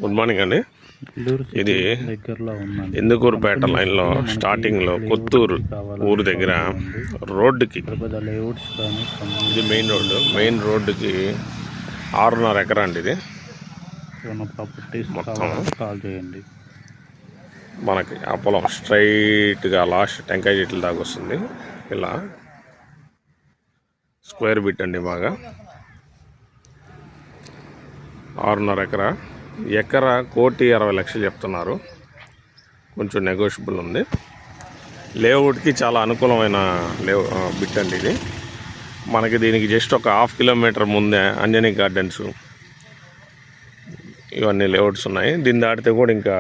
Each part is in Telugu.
గుడ్ మార్నింగ్ అండి. ఇది ఇందుకూరుపేట లైన్లో స్టార్టింగ్లో కొత్తూరు ఊరు దగ్గర రోడ్డుకి, ఇది మెయిన్ రోడ్డుకి 6.5 ఎకరా అండి. ఇది మొత్తం మనకి ఆ పొలం స్ట్రైట్గా లాస్ట్ టెంకాయ చెట్ల దాకా వస్తుంది. ఇలా స్క్వేర్ బిట్ అండి. బాగా 6.5 ఎకరా. ఎకరా 1,60,00,000 చెప్తున్నారు. కొంచెం నెగోషియబుల్ ఉంది. లేఅవుట్కి చాలా అనుకూలమైన బిట్ అండి ఇది. మనకి దీనికి జస్ట్ ఒక 1/2 కిలోమీటర్ ముందే అంజనీ గార్డెన్స్ ఇవన్నీ లేఅవుట్స్ ఉన్నాయి. దీన్ని దాటితే కూడా ఇంకా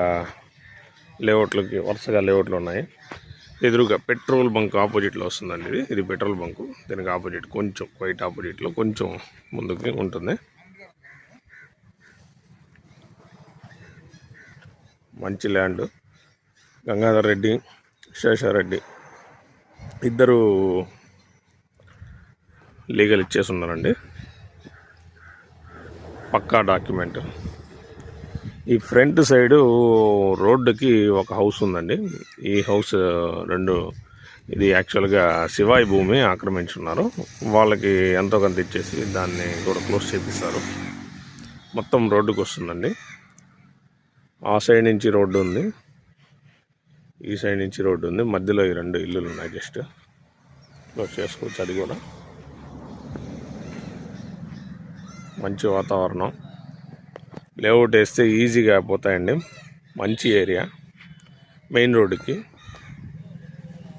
లేఅవుట్లకి వరుసగా లేఅవుట్లు ఉన్నాయి. ఎదురుగా పెట్రోల్ బంక్ ఆపోజిట్లో వస్తుందండి. ఇది పెట్రోల్ బంకు. దీనికి ఆపోజిట్ కొంచెం క్వైట్ ఆపోజిట్లో కొంచెం ముందుకి ఉంటుంది. మంచి ల్యాండ్. గంగాధర్ రెడ్డి, శేషారెడ్డి ఇద్దరు లీగల్ ఇచ్చేసి ఉన్నారండి. పక్కా డాక్యుమెంట్. ఈ ఫ్రంట్ సైడు రోడ్డుకి ఒక హౌస్ ఉందండి. ఈ హౌస్ ఇది యాక్చువల్గా శివాయి భూమి ఆక్రమించున్నారు. వాళ్ళకి ఎంతో కొంత ఇచ్చేసి దాన్ని కూడా క్లోజ్ చేపిస్తారు. మొత్తం రోడ్డుకి వస్తుందండి. ఆ సైడ్ నుంచి రోడ్డు ఉంది, ఈ సైడ్ నుంచి రోడ్డు ఉంది. మధ్యలో ఈ 2 ఇల్లులు ఉన్నాయి. జస్ట్ క్లోజ్ చేసుకోవచ్చు. అది కూడా మంచి వాతావరణం. లేఅవుట్ వేస్తే ఈజీగా అయిపోతాయండి. మంచి ఏరియా మెయిన్ రోడ్డుకి.